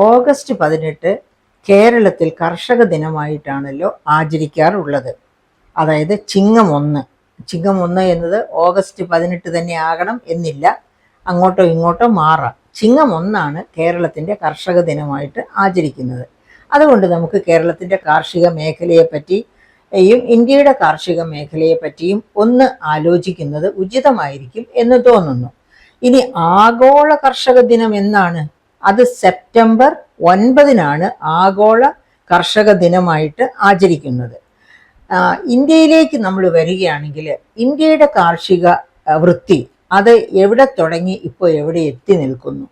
August 18 കേരളത്തിൽ കർഷക ദിനമായിട്ടാണല്ലോ ആചരിക്കാറുള്ളത്. അതായത് ചിങ്ങം 1. ചിങ്ങം 1 എന്നത് ഓഗസ്റ്റ് 18 തന്നെ ആകണം എന്നില്ല, അങ്ങോട്ടോ ഇങ്ങോട്ടോ മാറാം. ചിങ്ങം 1 കേരളത്തിൻ്റെ കർഷക ദിനമായിട്ട് ആചരിക്കുന്നത്. അതുകൊണ്ട് നമുക്ക് കേരളത്തിൻ്റെ കാർഷിക മേഖലയെ പറ്റിയും ഇന്ത്യയുടെ കാർഷിക മേഖലയെ പറ്റിയും ഒന്ന് ആലോചിക്കുന്നത് ഉചിതമായിരിക്കും എന്ന് തോന്നുന്നു. ഇനി ആഗോള കർഷക ദിനം എന്നാണ്? അത് സെപ്റ്റംബർ 9 ആഗോള കർഷക ദിനമായിട്ട് ആചരിക്കുന്നത്. ഇന്ത്യയിലേക്ക് നമ്മൾ വരികയാണെങ്കിൽ ഇന്ത്യയുടെ കാർഷിക വൃത്തി അത് എവിടെ തുടങ്ങി ഇപ്പോൾ എവിടെ എത്തി നിൽക്കുന്നു?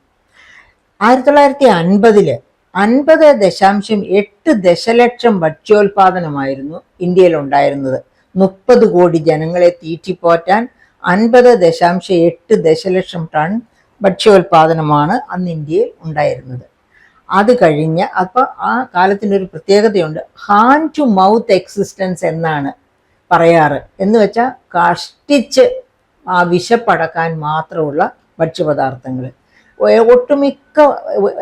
1950 50.8 ദശലക്ഷം ഭക്ഷ്യോൽപാദനമായിരുന്നു ഇന്ത്യയിൽ ഉണ്ടായിരുന്നത്. 30 കോടി ജനങ്ങളെ തീറ്റിപ്പോറ്റാൻ 50.8 ദശലക്ഷം ടൺ ഭക്ഷ്യോൽപാദനമാണ് അന്ന് ഇന്ത്യയിൽ ഉണ്ടായിരുന്നത്. അത് കഴിഞ്ഞ് അപ്പോൾ ആ കാലത്തിനൊരു പ്രത്യേകതയുണ്ട്. ഹാൻഡ് ടു മൗത്ത് എക്സിസ്റ്റൻസ് എന്നാണ് പറയാറ്. എന്ന് വെച്ചാൽ കഷ്ടിച്ച് ആ വിശപ്പടക്കാൻ മാത്രമുള്ള ഭക്ഷ്യപദാർത്ഥങ്ങൾ. ഒട്ടുമിക്ക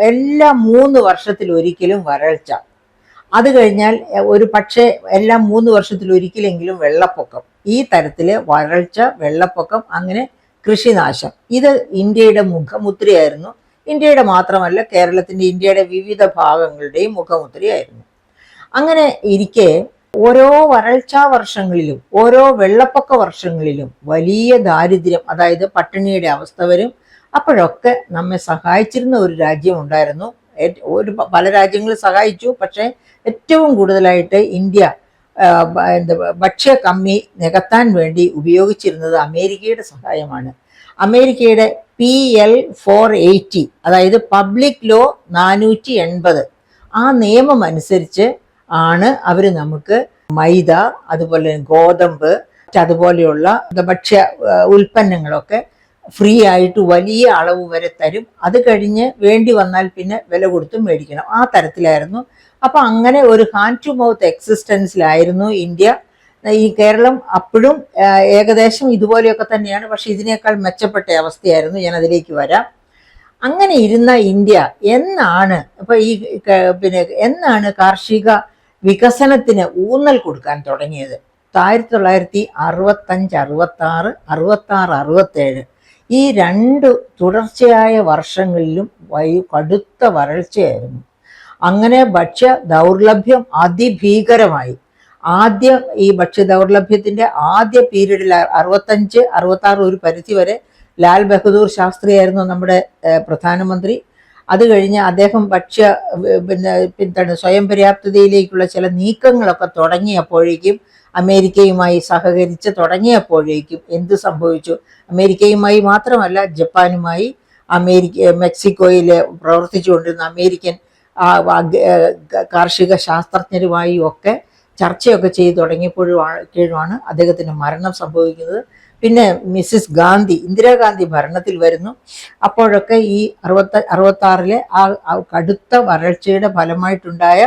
എല്ലാ 3 വർഷത്തിലൊരിക്കലും വരൾച്ച, അത് കഴിഞ്ഞാൽ ഒരു പക്ഷേ എല്ലാ 3 വർഷത്തിലൊരിക്കലെങ്കിലും വെള്ളപ്പൊക്കം. ഈ തരത്തിൽ വരൾച്ച, വെള്ളപ്പൊക്കം, അങ്ങനെ കൃഷിനാശം, ഇത് ഇന്ത്യയുടെ മുഖമുദ്രയായിരുന്നു. ഇന്ത്യയുടെ മാത്രമല്ല, കേരളത്തിൻ്റെ, ഇന്ത്യയുടെ വിവിധ ഭാഗങ്ങളുടെയും മുഖമുദ്രയായിരുന്നു. അങ്ങനെ ഇരിക്കെ ഓരോ വരൾച്ചാ വർഷങ്ങളിലും ഓരോ വെള്ളപ്പൊക്ക വർഷങ്ങളിലും വലിയ ദാരിദ്ര്യം, അതായത് പട്ടിണിയുടെ അവസ്ഥ വരും. അപ്പോഴൊക്കെ നമ്മെ സഹായിച്ചിരുന്ന ഒരു രാജ്യം ഉണ്ടായിരുന്നു. പല രാജ്യങ്ങളും സഹായിച്ചു, പക്ഷേ ഏറ്റവും കൂടുതലായിട്ട് ഇന്ത്യ ഭക്ഷ്യ കമ്മി നികത്താൻ വേണ്ടി ഉപയോഗിച്ചിരുന്നത് അമേരിക്കയുടെ സഹായമാണ്. അമേരിക്കയുടെ PL 480, അതായത് പബ്ലിക് ലോ 480, ആ നിയമം അനുസരിച്ച് ആണ് അവർ നമുക്ക് മൈദ, അതുപോലെ ഗോതമ്പ്, അതുപോലെയുള്ള ഭക്ഷ്യ ഉൽപ്പന്നങ്ങളൊക്കെ ഫ്രീ ആയിട്ട് വലിയ അളവ് വരെ തരും. അത് കഴിഞ്ഞ് വേണ്ടി വന്നാൽ പിന്നെ വില കൊടുത്തും മേടിക്കണം. ആ തരത്തിലായിരുന്നു. അപ്പം അങ്ങനെ ഒരു ഹാൻഡ് ടു മൗത്ത് എക്സിസ്റ്റൻസിലായിരുന്നു ഇന്ത്യ. ഈ കേരളം അപ്പോഴും ഏകദേശം ഇതുപോലെയൊക്കെ തന്നെയാണ്, പക്ഷെ ഇതിനേക്കാൾ മെച്ചപ്പെട്ട അവസ്ഥയായിരുന്നു. ഞാൻ അതിലേക്ക് വരാം. അങ്ങനെ ഇരുന്ന ഇന്ത്യ എന്നാണ് എന്നാണ് കാർഷിക വികസനത്തിന് ഊന്നൽ കൊടുക്കാൻ തുടങ്ങിയത്? 1965, 66, 66, 67 ഈ 2 തുടർച്ചയായ വർഷങ്ങളിലും കടുത്ത വരൾച്ചയായിരുന്നു. അങ്ങനെ ഭക്ഷ്യ ദൗർലഭ്യം അതിഭീകരമായി. ആദ്യം ഈ ഭക്ഷ്യ ദൗർലഭ്യത്തിൻ്റെ ആദ്യ പീരീഡിൽ 65, 66 ഒരു പരിധി വരെ ലാൽ ബഹദൂർ ശാസ്ത്രിയായിരുന്നു നമ്മുടെ പ്രധാനമന്ത്രി. അത് കഴിഞ്ഞ് അദ്ദേഹം സ്വയം പര്യാപ്തതയിലേക്കുള്ള ചില നീക്കങ്ങളൊക്കെ തുടങ്ങിയപ്പോഴേക്കും, അമേരിക്കയുമായി സഹകരിച്ച് തുടങ്ങിയപ്പോഴേക്കും എന്ത് സംഭവിച്ചു? അമേരിക്കയുമായി മാത്രമല്ല, ജപ്പാനുമായി, മെക്സിക്കോയിൽ പ്രവർത്തിച്ചുകൊണ്ടിരുന്ന അമേരിക്കൻ കാർഷിക ശാസ്ത്രജ്ഞരുമായി ഒക്കെ ചർച്ചയൊക്കെ ചെയ്തു തുടങ്ങിയപ്പോഴാണ് അദ്ദേഹത്തിന് മരണം സംഭവിക്കുന്നത്. പിന്നെ മിസ്സിസ് ഗാന്ധി, ഇന്ദിരാഗാന്ധി ഭരണത്തിൽ വരുന്നു. അപ്പോഴൊക്കെ ഈ 66 ആ കടുത്ത വരൾച്ചയുടെ ഫലമായിട്ടുണ്ടായ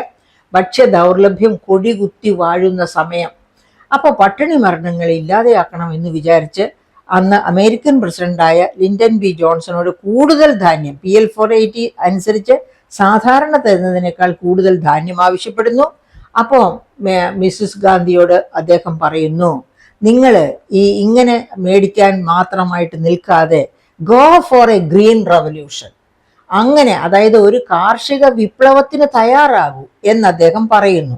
ഭക്ഷ്യ ദൗർലഭ്യം കൊടികുത്തി വാഴുന്ന സമയം. അപ്പോൾ പട്ടിണി മരണങ്ങൾ ഇല്ലാതെയാക്കണം എന്ന് വിചാരിച്ച് അന്ന് അമേരിക്കൻ പ്രസിഡന്റായ ലിൻഡൻ ബി ജോൺസണോട് കൂടുതൽ ധാന്യം, PL 480 അനുസരിച്ച് സാധാരണ തരുന്നതിനേക്കാൾ കൂടുതൽ ധാന്യം ആവശ്യപ്പെടുന്നു. അപ്പോൾ മിസ്സിസ് ഗാന്ധിയോട് അദ്ദേഹം പറയുന്നു, നിങ്ങൾ ഇങ്ങനെ മേടിക്കാൻ മാത്രമായിട്ട് നിൽക്കാതെ go for A green revolution, അങ്ങനെ, അതായത് ഒരു കാർഷിക വിപ്ലവത്തിന് തയ്യാറാകൂ എന്ന് അദ്ദേഹം പറയുന്നു.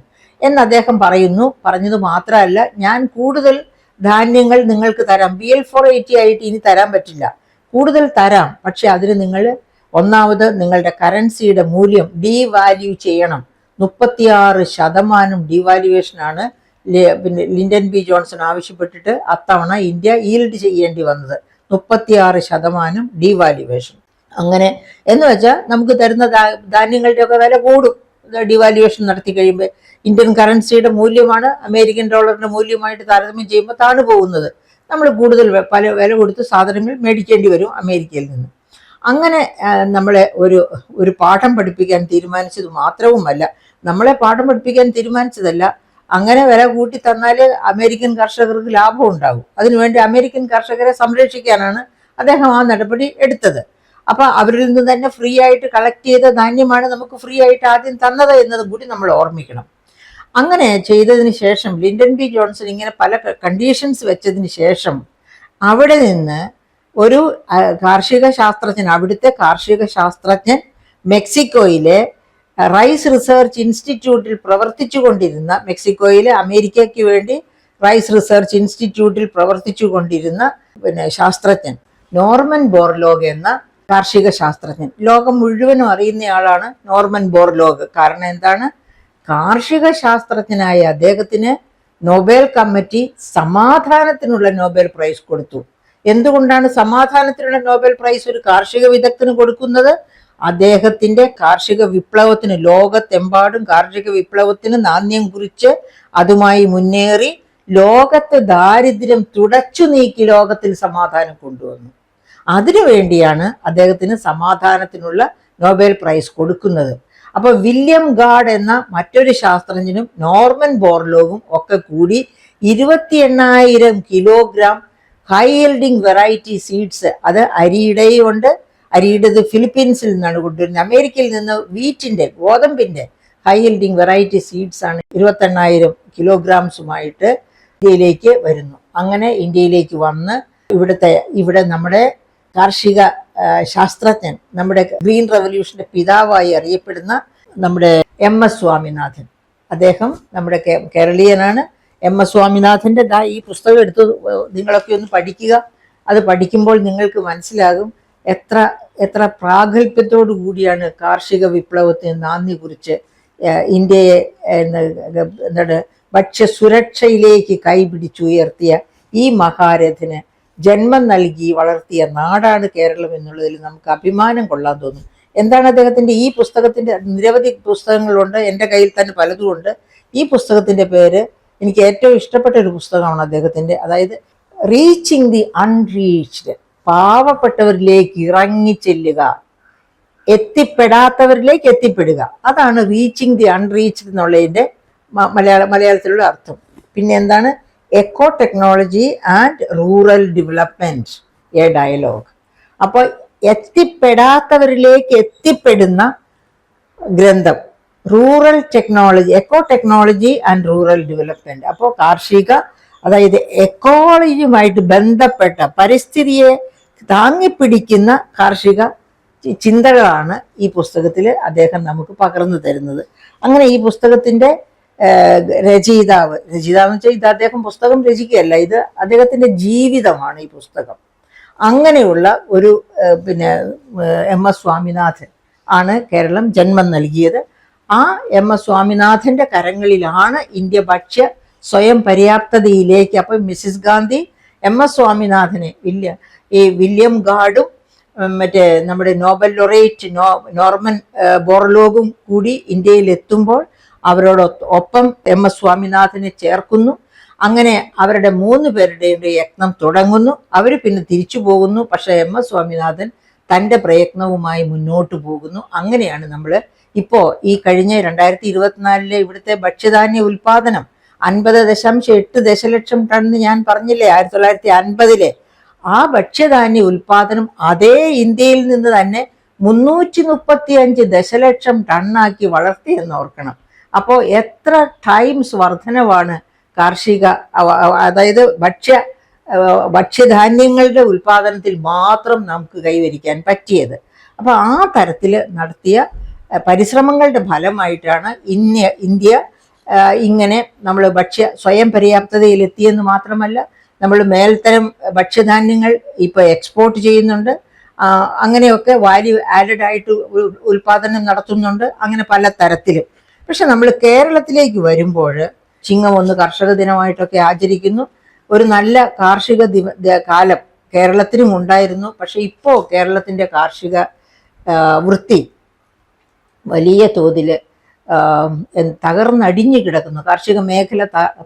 പറഞ്ഞത് മാത്രമല്ല, ഞാൻ കൂടുതൽ ധാന്യങ്ങൾ നിങ്ങൾക്ക് തരാം. PL 480 ആയിട്ട് ഇനി തരാൻ പറ്റില്ല, കൂടുതൽ തരാം. പക്ഷെ അതിന് നിങ്ങൾ ഒന്നാമത് നിങ്ങളുടെ കറൻസിയുടെ മൂല്യം ഡീവാല്യൂ ചെയ്യണം. 36% ഡീവാല്യുവേഷനാണ് ലിൻഡൻ ബി ജോൺസൺ ആവശ്യപ്പെട്ടിട്ട് അത്തവണ ഇന്ത്യ ഈൽഡ് ചെയ്യേണ്ടി വന്നത്. 36% ഡീവാല്യുവേഷൻ. അങ്ങനെ എന്ന് വെച്ചാൽ നമുക്ക് തരുന്ന ധാന്യങ്ങളുടെയൊക്കെ വില കൂടും. ഡിവാല്യുവേഷൻ നടത്തി കഴിയുമ്പോൾ ഇന്ത്യൻ കറൻസിയുടെ മൂല്യമാണ് അമേരിക്കൻ ഡോളറിന്റെ മൂല്യമായിട്ട് താരതമ്യം ചെയ്യുമ്പോൾ താണു പോകുന്നത്. നമ്മൾ കൂടുതൽ വില കൊടുത്ത് സാധനങ്ങൾ മേടിക്കേണ്ടി വരും അമേരിക്കയിൽ നിന്ന്. അങ്ങനെ നമ്മളെ ഒരു പാഠം പഠിപ്പിക്കാൻ തീരുമാനിച്ചത് മാത്രവുമല്ല, നമ്മളെ പാഠം പഠിപ്പിക്കാൻ തീരുമാനിച്ചതല്ല, അങ്ങനെ വില കൂട്ടി തന്നാൽ അമേരിക്കൻ കർഷകർക്ക് ലാഭം ഉണ്ടാകും. അതിനുവേണ്ടി അമേരിക്കൻ കർഷകരെ സംരക്ഷിക്കാനാണ് അദ്ദേഹം ആ നടപടി എടുത്തത്. അപ്പൊ അവരിൽ നിന്ന് തന്നെ ഫ്രീ ആയിട്ട് കളക്ട് ചെയ്ത ധാന്യമാണ് നമുക്ക് ഫ്രീ ആയിട്ട് ആദ്യം തന്നത് എന്നതും കൂടി നമ്മൾ ഓർമ്മിക്കണം. അങ്ങനെ ചെയ്തതിന് ശേഷം ലിൻഡൻ ബി ജോൺസൺ ഇങ്ങനെ പല കണ്ടീഷൻസ് വെച്ചതിന് ശേഷം അവിടെ നിന്ന് ഒരു കാർഷിക ശാസ്ത്രജ്ഞൻ, അവിടുത്തെ കാർഷിക ശാസ്ത്രജ്ഞൻ മെക്സിക്കോയിലെ റൈസ് റിസർച്ച് ഇൻസ്റ്റിറ്റ്യൂട്ടിൽ പ്രവർത്തിച്ചു കൊണ്ടിരുന്ന, മെക്സിക്കോയിലെ അമേരിക്കയ്ക്ക് വേണ്ടി റൈസ് റിസർച്ച് ഇൻസ്റ്റിറ്റ്യൂട്ടിൽ പ്രവർത്തിച്ചു കൊണ്ടിരുന്ന ശാസ്ത്രജ്ഞൻ നോർമൻ ബോർലോഗ് എന്ന കാർഷിക ശാസ്ത്രജ്ഞൻ, ലോകം മുഴുവനും അറിയുന്നയാളാണ് നോർമൻ ബോർലോഗ്. കാരണം എന്താണ്? കാർഷിക ശാസ്ത്രജ്ഞനായ അദ്ദേഹത്തിന് നൊബേൽ കമ്മിറ്റി സമാധാനത്തിനുള്ള നൊബേൽ പ്രൈസ് കൊടുത്തു. എന്തുകൊണ്ടാണ് സമാധാനത്തിനുള്ള നൊബേൽ പ്രൈസ് ഒരു കാർഷിക വിദഗ്ധന് കൊടുക്കുന്നത്? അദ്ദേഹത്തിന്റെ കാർഷിക വിപ്ലവത്തിന്, ലോകത്തെമ്പാടും കാർഷിക വിപ്ലവത്തിന് നാന്ദി കുറിച്ച് അതുമായി മുന്നേറി ലോകത്തെ ദാരിദ്ര്യം തുടച്ചു നീക്കി ലോകത്തിൽ സമാധാനം കൊണ്ടുവന്നു. അതിനുവേണ്ടിയാണ് അദ്ദേഹത്തിന് സമാധാനത്തിനുള്ള നൊബേൽ പ്രൈസ് കൊടുക്കുന്നത്. അപ്പൊ വില്യം ഗാഡ് എന്ന മറ്റൊരു ശാസ്ത്രജ്ഞനും നോർമൻ ബോർലോഗും ഒക്കെ കൂടി 28,000 kilogram high yielding variety seeds, അത് അരിയുടെയും ഉണ്ട്, അരിയുടേത് ഫിലിപ്പീൻസിൽ നിന്നാണ് കൊണ്ടുവരുന്നത്, അമേരിക്കയിൽ നിന്ന് വീറ്റിന്റെ, ഗോതമ്പിന്റെ ഹൈ യീൽഡിങ് വെറൈറ്റി സീഡ്സ് ആണ് 28,000 കിലോഗ്രാംസുമായിട്ട് ഇന്ത്യയിലേക്ക് വരുന്നു. അങ്ങനെ ഇന്ത്യയിലേക്ക് വന്ന് ഇവിടെ നമ്മുടെ കാർഷിക ശാസ്ത്രജ്ഞൻ, നമ്മുടെ ഗ്രീൻ റവല്യൂഷന്റെ പിതാവായി അറിയപ്പെടുന്ന നമ്മുടെ MS സ്വാമിനാഥൻ, അദ്ദേഹം നമ്മുടെ കേരളീയനാണ്. MS സ്വാമിനാഥന്റെ ഈ പുസ്തകം എടുത്ത് നിങ്ങളൊക്കെ ഒന്ന് പഠിക്കുക. അത് പഠിക്കുമ്പോൾ നിങ്ങൾക്ക് മനസ്സിലാകും എത്ര പ്രാഗൽഭ്യത്തോടു കൂടിയാണ് കാർഷിക വിപ്ലവത്തിന് നാന്ദി കുറിച്ച് ഇന്ത്യയെ എന്താണ് ഭക്ഷ്യസുരക്ഷയിലേക്ക് കൈപിടിച്ചുയർത്തിയ ഈ മഹാരഥന് ജന്മം നൽകി വളർത്തിയ നാടാണ് കേരളം എന്നുള്ളതിൽ നമുക്ക് അഭിമാനം കൊള്ളാൻ തോന്നും. എന്താണ് അദ്ദേഹത്തിന്റെ ഈ പുസ്തകത്തിന്റെ, നിരവധി പുസ്തകങ്ങളുണ്ട്, എൻ്റെ കയ്യിൽ തന്നെ പലതുമുണ്ട്. ഈ പുസ്തകത്തിന്റെ പേര് എനിക്ക് ഏറ്റവും ഇഷ്ടപ്പെട്ട ഒരു പുസ്തകമാണ് അദ്ദേഹത്തിന്റെ, അതായത് റീച്ചിങ് ദി അൺറീച്ച്ഡ്, പാവപ്പെട്ടവരിലേക്ക് ഇറങ്ങി ചെല്ലുക, എത്തിപ്പെടാത്തവരിലേക്ക് എത്തിപ്പെടുക. അതാണ് റീച്ചിങ് ദി അൺറീച്ച്ഡ് എന്നുള്ളതിന്റെ മലയാളത്തിലുള്ള അർത്ഥം. പിന്നെ എന്താണ്? Eco technology and rural development, a dialogue. അപ്പോൾ എത്തിപ്പെടാത്തവരിലേക്ക് എത്തിപ്പെടുന്ന ഗ്രന്ഥം, rural technology, eco technology and rural development. അപ്പോൾ കാർഷിക, അതായത് എക്കോളജിയുമായിട്ട് ബന്ധപ്പെട്ട, പരിസ്ഥിതിയെ താങ്ങിപ്പിടിക്കുന്ന കാർഷിക ചിന്തകളാണ് ഈ പുസ്തകത്തിൽ അദ്ദേഹം നമുക്ക് പകർന്നു തരുന്നത്. അങ്ങനെ ഈ പുസ്തകത്തിന്റെ രചയിതാവ് എന്ന് വെച്ചാൽ ഇത് അദ്ദേഹം പുസ്തകം രചിക്കുകയല്ല, ഇത് അദ്ദേഹത്തിന്റെ ജീവിതമാണ് ഈ പുസ്തകം. അങ്ങനെയുള്ള ഒരു MS സ്വാമിനാഥൻ ആണ് കേരളം ജന്മം നൽകിയത്. ആ MS സ്വാമിനാഥന്റെ കരങ്ങളിലാണ് ഇന്ത്യ ഭക്ഷ്യ സ്വയം പര്യാപ്തതയിലേക്ക്. അപ്പം മിസ്സിസ് ഗാന്ധി MS സ്വാമിനാഥനെ വില്യം ഗാഡും മറ്റേ നമ്മുടെ നോബൽ ലൊറേറ്റ് നോർമൻ ബോർലോഗും കൂടി ഇന്ത്യയിൽ എത്തുമ്പോൾ അവരോടൊപ്പം MS സ്വാമിനാഥനെ ചേർക്കുന്നു. അങ്ങനെ അവരുടെ 3 പേരുടെയും യത്നം തുടങ്ങുന്നു. അവർ പിന്നെ തിരിച്ചു പോകുന്നു. പക്ഷെ MS സ്വാമിനാഥൻ തൻ്റെ പ്രയത്നവുമായി മുന്നോട്ട് പോകുന്നു. അങ്ങനെയാണ് നമ്മൾ ഇപ്പോൾ ഈ കഴിഞ്ഞ 2024 ഇവിടുത്തെ ഭക്ഷ്യധാന്യ ഉൽപാദനം 50.8 ദശലക്ഷം ടൺ ഞാൻ പറഞ്ഞില്ലേ 1950. ആ ഭക്ഷ്യധാന്യ ഉൽപാദനം അതേ ഇന്ത്യയിൽ നിന്ന് തന്നെ 335 ദശലക്ഷം ടണ്ണാക്കി വളർത്തിയെന്ന് ഓർക്കണം. അപ്പോൾ എത്ര ടൈംസ് വർധനവാണ് കാർഷിക, അതായത് ഭക്ഷ്യധാന്യങ്ങളുടെ ഉൽപാദനത്തിൽ മാത്രം നമുക്ക് കൈവരിക്കാൻ പറ്റിയത്. അപ്പോൾ ആ തരത്തിൽ നടത്തിയ പരിശ്രമങ്ങളുടെ ഫലമായിട്ടാണ് ഇന്ത്യ ഇങ്ങനെ നമ്മൾ സ്വയം പര്യാപ്തതയിലെത്തിയെന്ന് മാത്രമല്ല, നമ്മൾ മേൽത്തരം ഭക്ഷ്യധാന്യങ്ങൾ ഇപ്പോൾ എക്സ്പോർട്ട് ചെയ്യുന്നുണ്ട്. അങ്ങനെയൊക്കെ വാല്യൂ ആഡഡ് ആയിട്ട് ഉൽപാദനം നടത്തുന്നുണ്ട്. അങ്ങനെ പല തരത്തിലും. പക്ഷെ നമ്മൾ കേരളത്തിലേക്ക് വരുമ്പോൾ ചിങ്ങം 1 കർഷക ദിനമായിട്ടൊക്കെ ആചരിക്കുന്നു. ഒരു നല്ല കാർഷിക കാലം കേരളത്തിനും ഉണ്ടായിരുന്നു. പക്ഷെ ഇപ്പോൾ കേരളത്തിൻ്റെ കാർഷിക വൃത്തി വലിയ തോതിൽ തകർന്നടിഞ്ഞു കിടക്കുന്നു. കാർഷിക മേഖല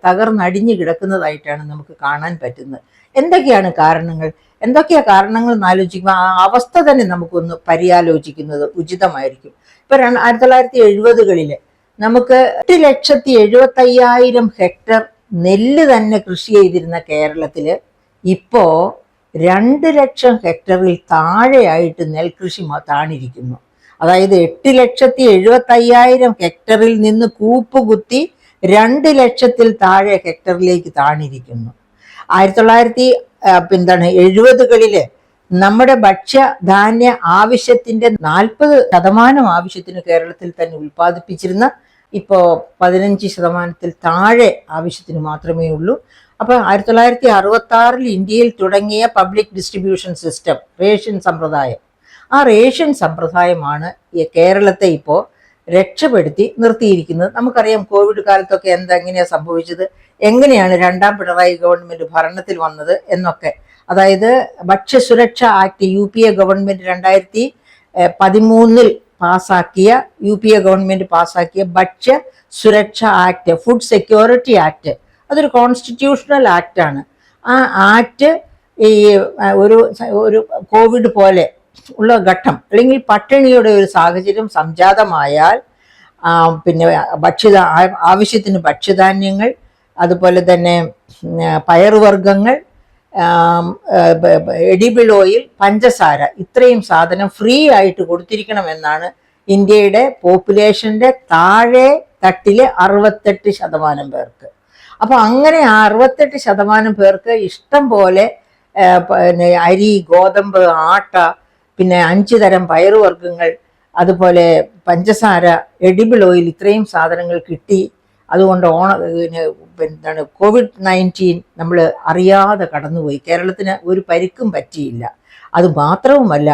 തകർന്നടിഞ്ഞു കിടക്കുന്നതായിട്ടാണ് നമുക്ക് കാണാൻ പറ്റുന്നത്. എന്തൊക്കെയാണ് കാരണങ്ങൾ? എന്തൊക്കെയാണ് കാരണങ്ങൾ എന്ന് ആലോചിക്കുമ്പോൾ ആ അവസ്ഥ തന്നെ നമുക്കൊന്ന് പര്യാലോചിക്കുന്നത് ഉചിതമായിരിക്കും. ഇപ്പൊ 1970-കളിൽ നമുക്ക് 8,75,000 ഹെക്ടർ നെല്ല് തന്നെ കൃഷി ചെയ്തിരുന്ന കേരളത്തിൽ ഇപ്പോൾ 2 ലക്ഷം ഹെക്ടറിൽ താഴെയായിട്ട് നെൽകൃഷി താണിരിക്കുന്നു. അതായത് 8,75,000 ഹെക്ടറിൽ നിന്ന് കൂപ്പുകുത്തി 2 ലക്ഷത്തിൽ താഴെ ഹെക്ടറിലേക്ക് താണിരിക്കുന്നു. 1970-കളില് നമ്മുടെ ഭക്ഷ്യധാന്യ ആവശ്യത്തിന്റെ 40% ആവശ്യത്തിന് കേരളത്തിൽ തന്നെ ഉൽപ്പാദിപ്പിച്ചിരുന്ന ഇപ്പോൾ 15% താഴെ ആവശ്യത്തിന് മാത്രമേ ഉള്ളൂ. അപ്പോൾ 1966 ഇന്ത്യയിൽ തുടങ്ങിയ പബ്ലിക് ഡിസ്ട്രിബ്യൂഷൻ സിസ്റ്റം, റേഷൻ സമ്പ്രദായം, ആ റേഷൻ സമ്പ്രദായമാണ് കേരളത്തെ ഇപ്പോൾ രക്ഷപ്പെടുത്തി നിർത്തിയിരിക്കുന്നത്. നമുക്കറിയാം കോവിഡ് കാലത്തൊക്കെ എങ്ങനെയാണ് സംഭവിച്ചത്, എങ്ങനെയാണ് രണ്ടാം പിണറായി ഗവൺമെന്റ് ഭരണത്തിൽ വന്നത് എന്നൊക്കെ. അതായത് ഭക്ഷ്യസുരക്ഷാ ആക്ട് UPA ഗവൺമെന്റ് 2013 പാസാക്കിയ ഗവൺമെന്റ് പാസാക്കിയ ഭക്ഷ്യ സുരക്ഷാ ആക്ട്, ഫുഡ് സെക്യൂരിറ്റി ആക്ട്, അതൊരു കോൺസ്റ്റിറ്റ്യൂഷണൽ ആക്റ്റാണ്. ആ ആക്ട് ഈ ഒരു കോവിഡ് പോലെ ഉള്ള ഘട്ടം അല്ലെങ്കിൽ പട്ടിണിയുടെ ഒരു സാഹചര്യം സംജാതമായാൽ പിന്നെ ആവശ്യത്തിന് ഭക്ഷ്യധാന്യങ്ങൾ, അതുപോലെ തന്നെ പയറുവർഗ്ഗങ്ങൾ, എഡിബിൾ ഓയിൽ, പഞ്ചസാര, ഇത്രയും സാധനം ഫ്രീ ആയിട്ട് കൊടുത്തിരിക്കണമെന്നാണ് ഇന്ത്യയുടെ പോപ്പുലേഷന്റെ താഴെ തട്ടിലെ 68% പേർക്ക്. അപ്പൊ അങ്ങനെ 68% പേർക്ക് ഇഷ്ടം പോലെ അരി, ഗോതമ്പ്, ആട്ട, പിന്നെ 5 തരം പയറുവർഗ്ഗങ്ങൾ, അതുപോലെ പഞ്ചസാര, എഡിബിൾ ഓയിൽ, ഇത്രയും സാധനങ്ങൾ കിട്ടി. അതുകൊണ്ട് COVID-19 നമ്മൾ അറിയാതെ കടന്നുപോയി. കേരളത്തിന് ഒരു പരിക്കും പറ്റിയില്ല. അത് മാത്രവുമല്ല,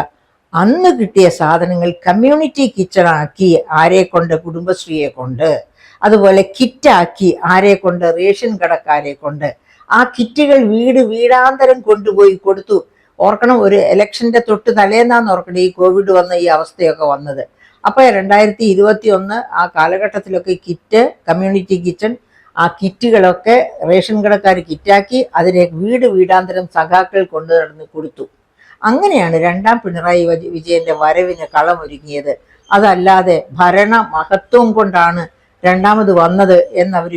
അന്ന് കിട്ടിയ സാധനങ്ങൾ കമ്മ്യൂണിറ്റി കിച്ചണാക്കി ആരെ കൊണ്ട്? കുടുംബശ്രീയെ കൊണ്ട്. അതുപോലെ കിറ്റാക്കി ആരെ കൊണ്ട്? റേഷൻ കടക്കാരെ കൊണ്ട്. ആ കിറ്റുകൾ വീടാന്തരം കൊണ്ടുപോയി കൊടുത്തു. ഓർക്കണം, ഒരു ഇലക്ഷന്റെ തൊട്ട് തലേന്നാന്ന് ഓർക്കണം ഈ കോവിഡ് വന്ന ഈ അവസ്ഥയൊക്കെ വന്നത്. അപ്പോൾ 2021 ആ കാലഘട്ടത്തിലൊക്കെ കിറ്റ്, കമ്മ്യൂണിറ്റി കിച്ചൺ, ആ കിറ്റുകളൊക്കെ റേഷൻ കടക്കാർ കിറ്റാക്കി അതിനെ വീടാന്തരം സഖാക്കൾ കൊണ്ടു നടന്ന് കൊടുത്തു. അങ്ങനെയാണ് രണ്ടാം പിണറായി വിജയന്റെ വരവിന് കളമൊരുങ്ങിയത്. അതല്ലാതെ ഭരണ മഹത്വം കൊണ്ടാണ് രണ്ടാമത് വന്നത് എന്നവർ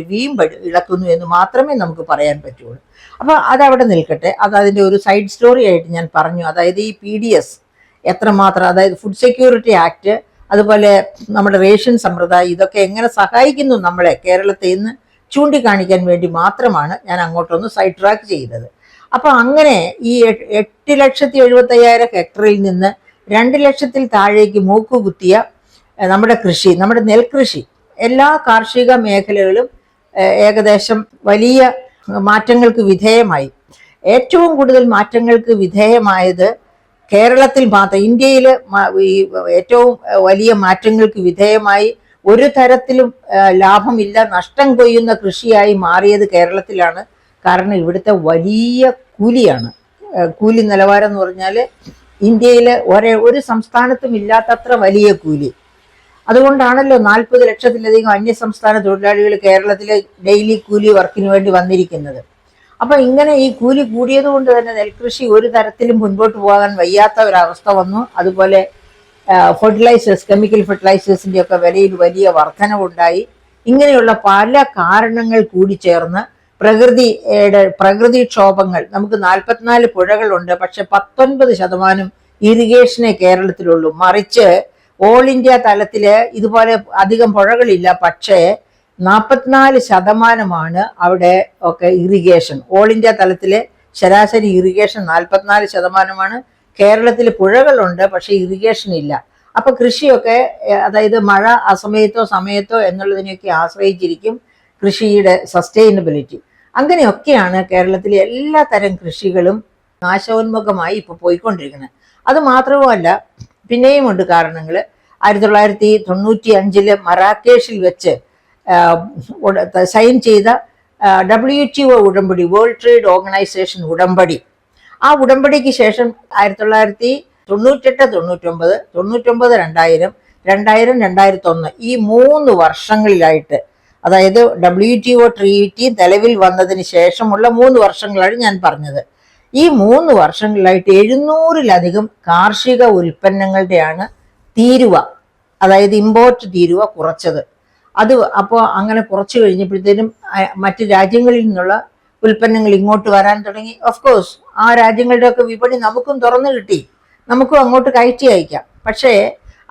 ഇളക്കുന്നു എന്ന് മാത്രമേ നമുക്ക് പറയാൻ പറ്റുള്ളൂ. അപ്പോൾ അതവിടെ നിൽക്കട്ടെ. അതിൻ്റെ ഒരു സൈഡ് സ്റ്റോറി ആയിട്ട് ഞാൻ പറഞ്ഞു. അതായത് ഈ PDS എത്രമാത്രം, അതായത് ഫുഡ് സെക്യൂരിറ്റി ആക്ട്, അതുപോലെ നമ്മുടെ റേഷൻ സമ്പ്രദായം, ഇതൊക്കെ എങ്ങനെ സഹായിക്കുന്നു നമ്മളെ കേരളത്തെ ഇന്ന് ചൂണ്ടിക്കാണിക്കാൻ വേണ്ടി മാത്രമാണ് ഞാൻ അങ്ങോട്ടൊന്ന് സൈഡ് ട്രാക്ക് ചെയ്തത്. അപ്പോൾ അങ്ങനെ ഈ 8,75,000 ഹെക്ടറിൽ നിന്ന് 2 ലക്ഷത്തിൽ താഴേക്ക് മൂക്കുകുത്തിയ നമ്മുടെ കൃഷി, നമ്മുടെ നെൽകൃഷി, എല്ലാ കാർഷിക മേഖലകളും ഏകദേശം വലിയ മാറ്റങ്ങൾക്ക് വിധേയമായി. ഏറ്റവും കൂടുതൽ മാറ്റങ്ങൾക്ക് വിധേയമായത് കേരളത്തിൽ മാത്രം. ഇന്ത്യയിൽ ഈ ഏറ്റവും വലിയ മാറ്റങ്ങൾക്ക് വിധേയമായി ഒരു തരത്തിലും ലാഭമില്ല, നഷ്ടം കൊയ്യുന്ന കൃഷിയായി മാറിയത് കേരളത്തിലാണ്. കാരണം ഇവിടുത്തെ വലിയ കൂലിയാണ്. കൂലി നിലവാരം എന്ന് പറഞ്ഞാൽ ഇന്ത്യയിൽ ഒരു സംസ്ഥാനത്തും ഇല്ലാത്തത്ര വലിയ കൂലി. അതുകൊണ്ടാണല്ലോ 40 ലക്ഷത്തിലധികം അന്യസംസ്ഥാന തൊഴിലാളികൾ കേരളത്തിലെ ഡെയിലി കൂലി വർക്കിന് വേണ്ടി വന്നിരിക്കുന്നത്. അപ്പൊ ഇങ്ങനെ ഈ കൂലി കൂടിയത് കൊണ്ട് തന്നെ നെൽകൃഷി ഒരു തരത്തിലും മുൻപോട്ട് പോകാൻ വയ്യാത്ത ഒരവസ്ഥ വന്നു. അതുപോലെ ഫെർട്ടിലൈസേഴ്സ്, കെമിക്കൽ ഫെർട്ടിലൈസേഴ്സിന്റെ ഒക്കെ വിലയിൽ വലിയ വർധനവുണ്ടായി. ഇങ്ങനെയുള്ള പല കാരണങ്ങൾ കൂടി ചേർന്ന് പ്രകൃതിക്ഷോഭങ്ങൾ. നമുക്ക് 44 പുഴകളുണ്ട്, പക്ഷെ 19% ഇറിഗേഷനെ കേരളത്തിലുള്ളൂ. മറിച്ച് ഓൾ ഇന്ത്യ തലത്തില് ഇതുപോലെ അധികം പുഴകളില്ല, പക്ഷേ 44% അവിടെ ഒക്കെ ഇറിഗേഷൻ. ഓൾ ഇന്ത്യ തലത്തിലെ ശരാശരി ഇറിഗേഷൻ 44%. കേരളത്തിൽ പുഴകളുണ്ട്, പക്ഷെ ഇറിഗേഷൻ ഇല്ല. അപ്പൊ കൃഷിയൊക്കെ, അതായത് മഴ സമയത്തോ എന്നുള്ളതിനെയൊക്കെ ആശ്രയിച്ചിരിക്കും കൃഷിയുടെ സസ്റ്റൈനബിലിറ്റി. അങ്ങനെയൊക്കെയാണ് കേരളത്തിലെ എല്ലാ തരം കൃഷികളും നാശോന്മുഖമായി ഇപ്പോൾ പോയിക്കൊണ്ടിരിക്കുന്നത്. അത് മാത്രവുമല്ല, പിന്നെയും ഉണ്ട് കാരണങ്ങൾ. 1995 മറാക്കേഷിൽ വെച്ച് സൈൻ ചെയ്ത WTO ഉടമ്പടി, വേൾഡ് ട്രേഡ് ഓർഗനൈസേഷൻ ഉടമ്പടി, ആ ഉടമ്പടിക്ക് ശേഷം 1998, 99, 2000, 2001 ഈ 3 വർഷങ്ങളിലായിട്ട്, അതായത് WTO ട്രീറ്റി നിലവിൽ വന്നതിന് ശേഷമുള്ള 3 വർഷങ്ങളാണ് ഞാൻ പറഞ്ഞത്. ഈ 3 വർഷങ്ങളിലായിട്ട് 700-ലധികം കാർഷിക ഉൽപ്പന്നങ്ങളുടെയാണ് തീരുവ, അതായത് ഇമ്പോർട്ട് തീരുവ കുറച്ചത്. അപ്പോൾ അങ്ങനെ കുറച്ച് കഴിഞ്ഞപ്പോഴത്തേനും മറ്റ് രാജ്യങ്ങളിൽ നിന്നുള്ള ഉൽപ്പന്നങ്ങൾ ഇങ്ങോട്ട് വരാൻ തുടങ്ങി. ഓഫ് കോഴ്സ് ആ രാജ്യങ്ങളുടെയൊക്കെ വിപണി നമുക്കും തുറന്നു കിട്ടി, നമുക്കും അങ്ങോട്ട് കയറ്റി അയക്കാം. പക്ഷേ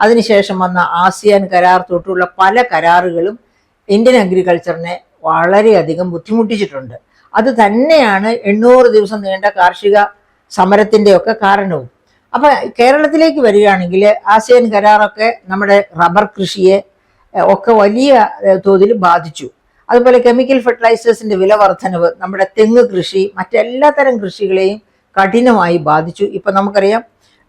അതിനുശേഷം വന്ന ആസിയാൻ കരാർ തൊട്ടുള്ള പല കരാറുകളും ഇന്ത്യൻ അഗ്രികൾച്ചറിനെ വളരെയധികം ബുദ്ധിമുട്ടിച്ചിട്ടുണ്ട്. അത് തന്നെയാണ് 800 ദിവസം നീണ്ട കാർഷിക സമരത്തിൻ്റെയൊക്കെ കാരണവും. അപ്പം കേരളത്തിലേക്ക് വരികയാണെങ്കിൽ ആസിയാൻ കരാറൊക്കെ നമ്മുടെ റബ്ബർ കൃഷിയെ ഒക്കെ വലിയ തോതിൽ ബാധിച്ചു. അതുപോലെ കെമിക്കൽ ഫെർട്ടിലൈസേഴ്സിന്റെ വില വർധനവ് നമ്മുടെ തെങ്ങ് കൃഷി, മറ്റെല്ലാ തരം കൃഷികളെയും കഠിനമായി ബാധിച്ചു. ഇപ്പം നമുക്കറിയാം,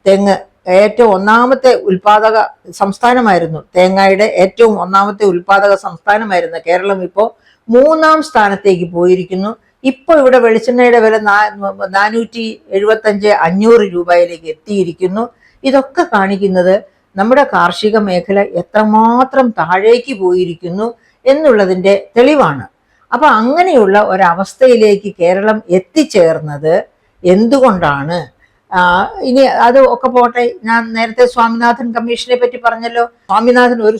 തെങ്ങ് ഏറ്റവും ഒന്നാമത്തെ ഉൽപാദക സംസ്ഥാനമായിരുന്നു, തേങ്ങയുടെ ഏറ്റവും ഒന്നാമത്തെ ഉൽപാദക സംസ്ഥാനമായിരുന്ന കേരളം ഇപ്പോൾ 3ാം സ്ഥാനത്തേക്ക് പോയിരിക്കുന്നു. ഇപ്പോൾ ഇവിടെ വെളിച്ചെണ്ണയുടെ വില 475-500 രൂപയിലേക്ക് എത്തിയിരിക്കുന്നു. ഇതൊക്കെ കാണിക്കുന്നത് നമ്മുടെ കാർഷിക മേഖല എത്രമാത്രം താഴേക്ക് പോയിരിക്കുന്നു എന്നുള്ളതിൻ്റെ തെളിവാണ്. അപ്പൊ അങ്ങനെയുള്ള ഒരവസ്ഥയിലേക്ക് കേരളം എത്തിച്ചേർന്നത് എന്തുകൊണ്ടാണ്? ഇനി അത് ഒക്കെ പോട്ടെ, ഞാൻ നേരത്തെ സ്വാമിനാഥൻ കമ്മീഷനെ പറ്റി പറഞ്ഞല്ലോ.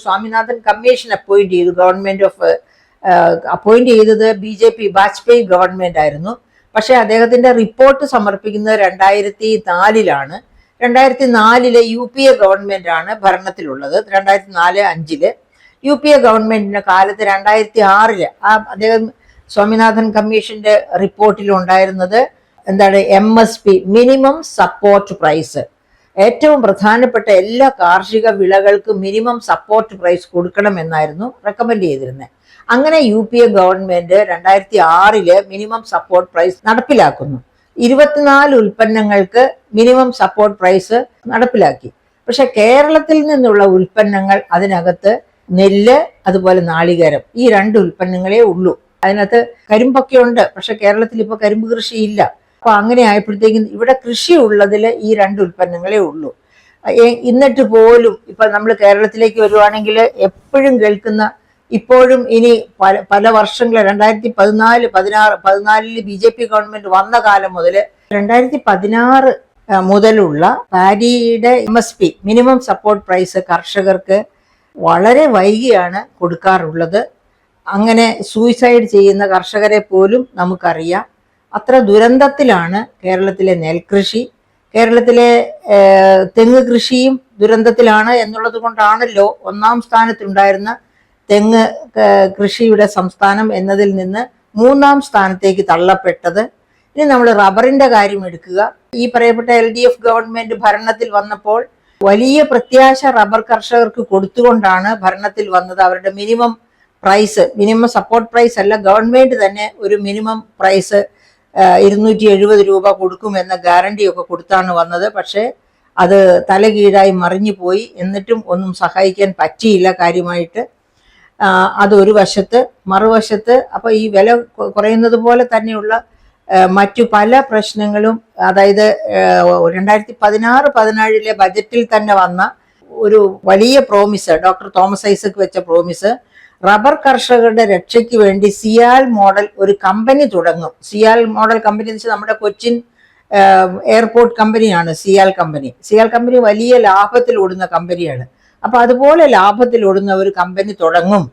സ്വാമിനാഥൻ കമ്മീഷൻ അപ്പോയിന്റ് ചെയ്തു. ഗവൺമെന്റ് ഓഫ് അപ്പോയിന്റ് ചെയ്തത് BJP വാജ്പേയി ഗവൺമെന്റ് ആയിരുന്നു. പക്ഷെ അദ്ദേഹത്തിന്റെ റിപ്പോർട്ട് സമർപ്പിക്കുന്നത് 2004-ലാണ്. 2004-ലെ UPA ഗവൺമെന്റ് ആണ് ഭരണത്തിലുള്ളത്. 2004-5 UPA ഗവൺമെന്റിന്റെ കാലത്ത് 2006 അദ്ദേഹം സ്വാമിനാഥൻ കമ്മീഷന്റെ റിപ്പോർട്ടിൽ ഉണ്ടായിരുന്നത് എന്താണ്? MSP, minimum support price. ഏറ്റവും പ്രധാനപ്പെട്ട എല്ലാ കാർഷിക വിളകൾക്കും മിനിമം സപ്പോർട്ട് പ്രൈസ് കൊടുക്കണം എന്നായിരുന്നു റെക്കമെൻഡ് ചെയ്തിരുന്നത്. അങ്ങനെ UPA government 2006 minimum support price നടപ്പിലാക്കുന്നു. 24 ഉൽപ്പന്നങ്ങൾക്ക് മിനിമം സപ്പോർട്ട് പ്രൈസ് നടപ്പിലാക്കി. പക്ഷെ കേരളത്തിൽ നിന്നുള്ള ഉൽപ്പന്നങ്ങൾ, അതിനകത്ത് നെല്ല്, അതുപോലെ നാളികേരം, ഈ 2 ഉൽപ്പന്നങ്ങളേ ഉള്ളൂ. അതിനകത്ത് കരിമ്പൊക്കെ ഉണ്ട്, പക്ഷെ കേരളത്തിൽ ഇപ്പോൾ കരിമ്പ് കൃഷി ഇല്ല. അപ്പൊ അങ്ങനെ ആയപ്പോഴത്തേക്കും ഇവിടെ കൃഷി ഉള്ളതിൽ ഈ 2 ഉൽപ്പന്നങ്ങളേ ഉള്ളൂ. എന്നിട്ട് പോലും ഇപ്പൊ നമ്മൾ കേരളത്തിലേക്ക് വരുവാണെങ്കിൽ എപ്പോഴും കേൾക്കുന്ന, ഇപ്പോഴും ഇനി പല വർഷങ്ങൾ 2014 BJP ഗവൺമെന്റ് വന്ന കാലം മുതൽ 2016 മുതലുള്ള പാരിയുടെ MSP, മിനിമം സപ്പോർട്ട് പ്രൈസ്, കർഷകർക്ക് വളരെ വൈകിയാണ് കൊടുക്കാറുള്ളത്. അങ്ങനെ സൂയിസൈഡ് ചെയ്യുന്ന കർഷകരെ പോലും നമുക്കറിയാം. അത്ര ദുരന്തത്തിലാണ് കേരളത്തിലെ നെൽകൃഷി. കേരളത്തിലെ തെങ്ങ് കൃഷിയും ദുരന്തത്തിലാണ് എന്നുള്ളത് കൊണ്ടാണല്ലോ 1ാം സ്ഥാനത്തുണ്ടായിരുന്ന തെങ്ങ് കൃഷിയുടെ സംസ്ഥാനം എന്നതിൽ നിന്ന് 3ാം സ്ഥാനത്തേക്ക് തള്ളപ്പെട്ടത്. ഇനി നമ്മൾ റബ്ബറിന്റെ കാര്യം എടുക്കുക. ഈ പറയപ്പെട്ട LDF ഗവൺമെന്റ് ഭരണത്തിൽ വന്നപ്പോൾ വലിയ പ്രത്യാശ റബ്ബർ കർഷകർക്ക് കൊടുത്തുകൊണ്ടാണ് ഭരണത്തിൽ വന്നത്. അവരുടെ മിനിമം സപ്പോർട്ട് പ്രൈസ് അല്ല, ഗവൺമെന്റ് തന്നെ ഒരു മിനിമം പ്രൈസ് 270 രൂപ കൊടുക്കുമെന്ന ഗ്യാരണ്ടിയൊക്കെ കൊടുത്താണ് വന്നത്. പക്ഷേ അത് തലകീഴായി മറിഞ്ഞു പോയി. എന്നിട്ടും ഒന്നും സഹായിക്കാൻ പറ്റിയില്ല കാര്യമായിട്ട്. അതൊരു വശത്ത്. മറുവശത്ത് അപ്പോൾ ഈ വില കുറയുന്നത് പോലെ തന്നെയുള്ള മറ്റു പല പ്രശ്നങ്ങളും, അതായത് 2016-17 ബജറ്റിൽ തന്നെ വന്ന ഒരു വലിയ പ്രോമിസ്, ഡോക്ടർ തോമസ് ഐസക് വെച്ച പ്രോമിസ്, റബ്ബർ കർഷകരുടെ രക്ഷയ്ക്ക് വേണ്ടി സിയാൽ മോഡൽ ഒരു കമ്പനി തുടങ്ങും. സിയാൽ മോഡൽ കമ്പനി എന്ന് വെച്ചാൽ നമ്മുടെ കൊച്ചിൻ എയർപോർട്ട് കമ്പനിയാണ് സിയാൽ കമ്പനി. സിയാൽ കമ്പനി വലിയ ലാഭത്തിൽ ഓടുന്ന കമ്പനിയാണ്. അപ്പൊ അതുപോലെ ലാഭത്തിൽ ഓടുന്ന ഒരു കമ്പനി തുടങ്ങും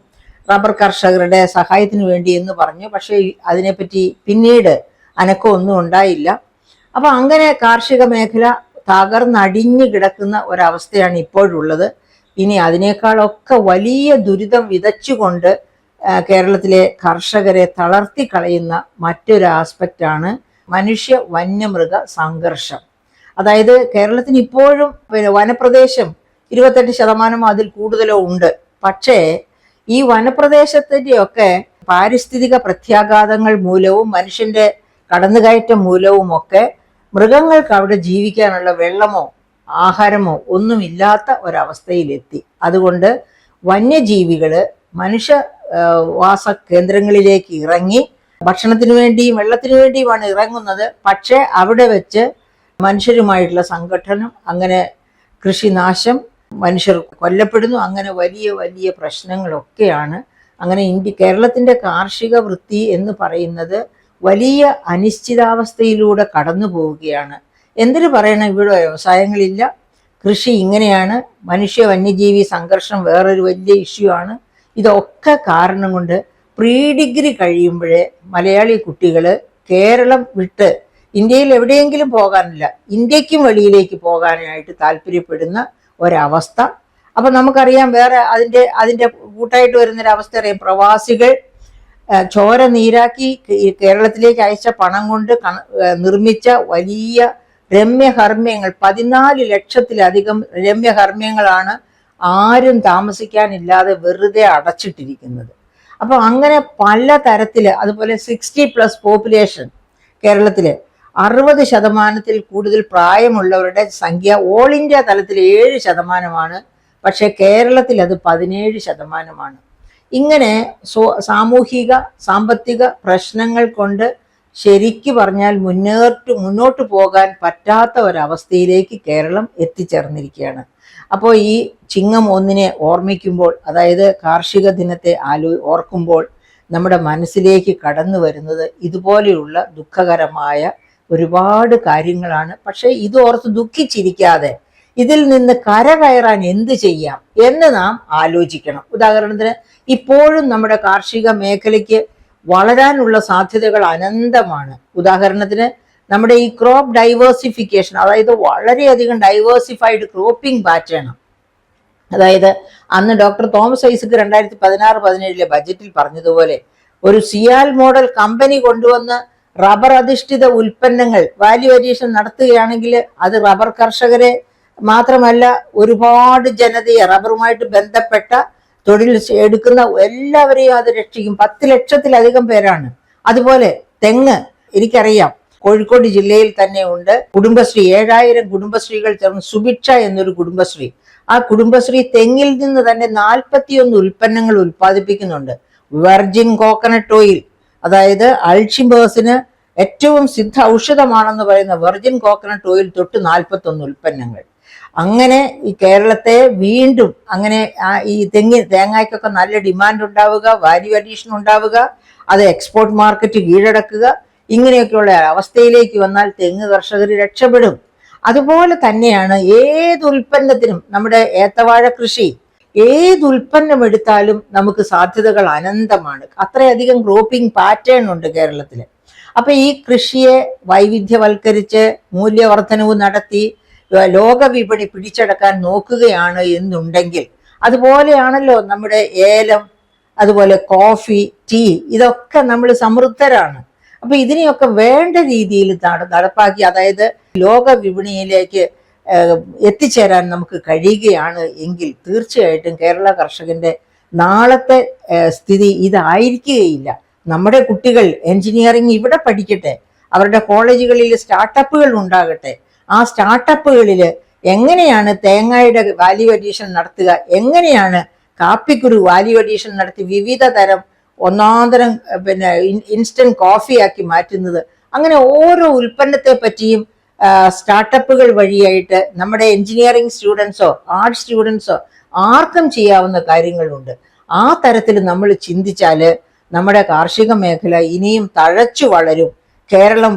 റബ്ബർ കർഷകരുടെ സഹായത്തിന് വേണ്ടി എന്ന് പറഞ്ഞു. പക്ഷേ അതിനെപ്പറ്റി പിന്നീട് അനക്കമൊന്നും ഉണ്ടായില്ല. അപ്പൊ അങ്ങനെ കാർഷിക മേഖല തകർന്നടിഞ്ഞു കിടക്കുന്ന ഒരവസ്ഥയാണ് ഇപ്പോഴുള്ളത്. ഇനി അതിനേക്കാളൊക്കെ വലിയ ദുരിതം വിതച്ചുകൊണ്ട് കേരളത്തിലെ കർഷകരെ തളർത്തി കളയുന്ന മറ്റൊരു ആസ്പെക്റ്റാണ് മനുഷ്യ വന്യമൃഗ സംഘർഷം. അതായത് കേരളത്തിന് ഇപ്പോഴും വനപ്രദേശം 28% അതിൽ കൂടുതലോ ഉണ്ട്. പക്ഷേ ഈ വനപ്രദേശത്തിൻ്റെയൊക്കെ പാരിസ്ഥിതിക പ്രത്യാഘാതങ്ങൾ മൂലവും മനുഷ്യന്റെ കടന്നുകയറ്റം മൂലവും ഒക്കെ മൃഗങ്ങൾക്ക് അവിടെ ജീവിക്കാനുള്ള വെള്ളമോ ആഹാരമോ ഒന്നുമില്ലാത്ത ഒരവസ്ഥയിലെത്തി. അതുകൊണ്ട് വന്യജീവികള് മനുഷ്യ വാസ കേന്ദ്രങ്ങളിലേക്ക് ഇറങ്ങി ഭക്ഷണത്തിന് വേണ്ടിയും വെള്ളത്തിന് വേണ്ടിയുമാണ് ഇറങ്ങുന്നത്. പക്ഷേ അവിടെ വെച്ച് മനുഷ്യരുമായിട്ടുള്ള സംഘട്ടനം, അങ്ങനെ കൃഷിനാശം, മനുഷ്യർ കൊല്ലപ്പെടുന്നു, അങ്ങനെ വലിയ വലിയ പ്രശ്നങ്ങളൊക്കെയാണ്. അങ്ങനെ കേരളത്തിൻ്റെ കാർഷിക വൃത്തി എന്ന് പറയുന്നത് വലിയ അനിശ്ചിതാവസ്ഥയിലൂടെ കടന്നു പോവുകയാണ്. എന്തിനു പറയണം, ഇവിടെ വ്യവസായങ്ങളില്ല, കൃഷി ഇങ്ങനെയാണ്, മനുഷ്യ വന്യജീവി സംഘർഷം വേറൊരു വലിയ ഇഷ്യൂ ആണ്. ഇതൊക്കെ കാരണം കൊണ്ട് പ്രീ ഡിഗ്രി കഴിയുമ്പോഴേ മലയാളി കുട്ടികൾ കേരളം വിട്ട് ഇന്ത്യയിൽ എവിടെയെങ്കിലും പോകാനില്ല, ഇന്ത്യക്കും വെളിയിലേക്ക് പോകാനായിട്ട് താല്പര്യപ്പെടുന്ന ഒരവസ്ഥ. അപ്പൊ നമുക്കറിയാം വേറെ അതിന്റെ കൂട്ടായിട്ട് വരുന്നൊരവസ്ഥ അറിയാം. പ്രവാസികൾ ചോര നീരാക്കി കേരളത്തിലേക്ക് അയച്ച പണം കൊണ്ട് നിർമ്മിച്ച വലിയ രമ്യഹർമ്മ്യങ്ങൾ, 14 ലക്ഷത്തിലധികം രമ്യഹർമ്മ്യങ്ങളാണ് ആരും താമസിക്കാനില്ലാതെ വെറുതെ അടച്ചിട്ടിരിക്കുന്നത്. അപ്പൊ അങ്ങനെ പല തരത്തില്, അതുപോലെ 60+ പോപ്പുലേഷൻ, കേരളത്തില് 60% കൂടുതൽ പ്രായമുള്ളവരുടെ സംഖ്യ ഓൾ ഇന്ത്യ തലത്തിൽ 7%, പക്ഷെ കേരളത്തിൽ അത് 17%. ഇങ്ങനെ സാമൂഹിക സാമ്പത്തിക പ്രശ്നങ്ങൾ കൊണ്ട് ശരിക്കു പറഞ്ഞാൽ മുന്നോട്ട് പോകാൻ പറ്റാത്ത ഒരവസ്ഥയിലേക്ക് കേരളം എത്തിച്ചേർന്നിരിക്കുകയാണ്. അപ്പോൾ ഈ ചിങ്ങം 1 ഓർമ്മിക്കുമ്പോൾ, അതായത് കാർഷിക ദിനത്തെ ഓർക്കുമ്പോൾ നമ്മുടെ മനസ്സിലേക്ക് കടന്നു വരുന്നത് ഇതുപോലെയുള്ള ദുഃഖകരമായ ഒരുപാട് കാര്യങ്ങളാണ്. പക്ഷെ ഇത് ഓർത്ത് ദുഃഖിച്ചിരിക്കാതെ ഇതിൽ നിന്ന് കരകയറാൻ എന്ത് ചെയ്യാം എന്ന് നാം ആലോചിക്കണം. ഉദാഹരണത്തിന് ഇപ്പോഴും നമ്മുടെ കാർഷിക മേഖലയ്ക്ക് വളരാനുള്ള സാധ്യതകൾ അനന്തമാണ്. ഉദാഹരണത്തിന് നമ്മുടെ ഈ ക്രോപ്പ് ഡൈവേഴ്സിഫിക്കേഷൻ, അതായത് വളരെയധികം ഡൈവേഴ്സിഫൈഡ് ക്രോപ്പിംഗ് പാറ്റേൺ, അതായത് അന്ന് ഡോക്ടർ തോമസ് ഐസക് 2016-17 ബജറ്റിൽ പറഞ്ഞതുപോലെ ഒരു സിയാൽ മോഡൽ കമ്പനി കൊണ്ടുവന്ന് റബ്ബർ അധിഷ്ഠിത ഉൽപ്പന്നങ്ങൾ വാല്യൂ അഡീഷൻ നടത്തുകയാണെങ്കിൽ അത് റബ്ബർ കർഷകരെ മാത്രമല്ല ഒരുപാട് ജനതയെ, റബ്ബറുമായിട്ട് ബന്ധപ്പെട്ട തൊഴിൽ എടുക്കുന്ന എല്ലാവരെയും അത് രക്ഷിക്കും. 10 ലക്ഷത്തിലധികം പേരാണ്. അതുപോലെ തെങ്ങ്, എനിക്കറിയാം കോഴിക്കോട് ജില്ലയിൽ തന്നെ ഉണ്ട് കുടുംബശ്രീ, 7000 കുടുംബശ്രീകൾ ചേർന്ന് സുഭിക്ഷ എന്നൊരു കുടുംബശ്രീ. ആ കുടുംബശ്രീ തെങ്ങിൽ നിന്ന് തന്നെ 41 ഉൽപ്പന്നങ്ങൾ ഉൽപ്പാദിപ്പിക്കുന്നുണ്ട്. വെർജിൻ കോക്കനട്ട് ഓയിൽ, അതായത് അൾഷിമേഴ്സിന് ഏറ്റവും സിദ്ധ ഔഷധമാണെന്ന് പറയുന്ന വെർജിൻ കോക്കനട്ട് ഓയിൽ തൊട്ട് 41 ഉൽപ്പന്നങ്ങൾ. അങ്ങനെ ഈ കേരളത്തെ വീണ്ടും അങ്ങനെ ഈ തേങ്ങയ്ക്കൊക്കെ നല്ല ഡിമാൻഡ് ഉണ്ടാവുക, വാല്യൂ അഡീഷൻ ഉണ്ടാവുക, അത് എക്സ്പോർട്ട് മാർക്കറ്റ് കീഴടക്കുക, ഇങ്ങനെയൊക്കെയുള്ള അവസ്ഥയിലേക്ക് വന്നാൽ തെങ്ങ് കർഷകർ രക്ഷപ്പെടും. അതുപോലെ തന്നെയാണ് ഏത് ഉൽപ്പന്നത്തിനും, നമ്മുടെ ഏത്തവാഴ കൃഷി, ഏത് ഉൽപ്പന്നം എടുത്താലും നമുക്ക് സാധ്യതകൾ അനന്തമാണ്. അത്രയധികം ക്രോപ്പിംഗ് പാറ്റേൺ ഉണ്ട് കേരളത്തിൽ. അപ്പൊ ഈ കൃഷിയെ വൈവിധ്യവൽക്കരിച്ച് മൂല്യവർദ്ധനവ് നടത്തി ലോക വിപണി പിടിച്ചടക്കാൻ നോക്കുകയാണ് എന്നുണ്ടെങ്കിൽ, അതുപോലെയാണല്ലോ നമ്മുടെ ഏലം, അതുപോലെ കോഫി, ടീ, ഇതൊക്കെ നമ്മൾ സമൃദ്ധരാണ്. അപ്പൊ ഇതിനെയൊക്കെ വേണ്ട രീതിയിൽ നടപ്പാക്കി, അതായത് ലോക വിപണിയിലേക്ക് എത്തിച്ചേരാൻ നമുക്ക് കഴിയുകയാണ് എങ്കിൽ തീർച്ചയായിട്ടും കേരള കർഷകന്റെ നാളത്തെ സ്ഥിതി ഇതായിരിക്കുകയില്ല. നമ്മുടെ കുട്ടികൾ എൻജിനീയറിംഗ് ഇവിടെ പഠിക്കട്ടെ, അവരുടെ കോളേജുകളിൽ സ്റ്റാർട്ടപ്പുകൾ ഉണ്ടാകട്ടെ. ആ സ്റ്റാർട്ടപ്പുകളിൽ എങ്ങനെയാണ് തേങ്ങയുടെ വാല്യൂ അഡീഷൻ നടത്തുക, എങ്ങനെയാണ് കാപ്പിക്കുരു വാല്യൂ അഡീഷൻ നടത്തി വിവിധ തരം ഒന്നാന്തരം ഇൻസ്റ്റന്റ് കോഫിയാക്കി മാറ്റുന്നത്, അങ്ങനെ ഓരോ ഉൽപ്പന്നത്തെ പറ്റിയും സ്റ്റാർട്ടപ്പുകൾ വഴിയായിട്ട് നമ്മുടെ എൻജിനീയറിംഗ് സ്റ്റുഡൻസോ ആർട്സ് സ്റ്റുഡൻസോ ആർക്കും ചെയ്യാവുന്ന കാര്യങ്ങളുണ്ട്. ആ തരത്തിൽ നമ്മൾ ചിന്തിച്ചാൽ നമ്മുടെ കാർഷിക മേഖല ഇനിയും തഴച്ചു വളരും. കേരളം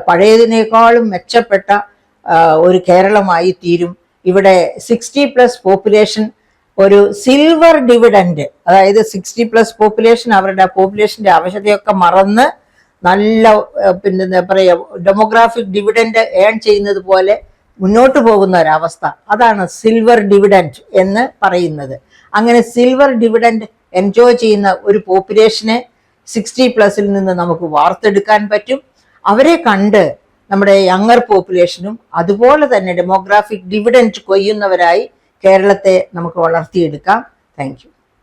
പഴയതിനേക്കാളും മെച്ചപ്പെട്ട ഒരു കേരളമായി തീരും. ഇവിടെ 60+ പോപ്പുലേഷൻ ഒരു സിൽവർ ഡിവിഡൻഡ്, അതായത് 60+ പോപ്പുലേഷൻ അവരുടെ പോപ്പുലേഷന്റെ ആവശ്യതയൊക്കെ മറന്ന് നല്ല എന്താ പറയുക ഡെമോഗ്രാഫിക് ഡിവിഡൻഡ് ഏൺ ചെയ്യുന്നത് പോലെ മുന്നോട്ട് പോകുന്ന ഒരവസ്ഥ, അതാണ് സിൽവർ ഡിവിഡൻഡ് എന്ന് പറയുന്നത്. അങ്ങനെ സിൽവർ ഡിവിഡൻഡ് എൻജോയ് ചെയ്യുന്ന ഒരു പോപ്പുലേഷനെ 60+ നിന്ന് നമുക്ക് വാർത്തെടുക്കാൻ പറ്റും. അവരെ കണ്ട് നമ്മുടെ യങ്ങർ പോപ്പുലേഷനും അതുപോലെ തന്നെ ഡെമോഗ്രാഫിക് ഡിവിഡൻഡ് കൊയ്യുന്നവരായി കേരളത്തെ നമുക്ക് വളർത്തിയെടുക്കാം. Thank you.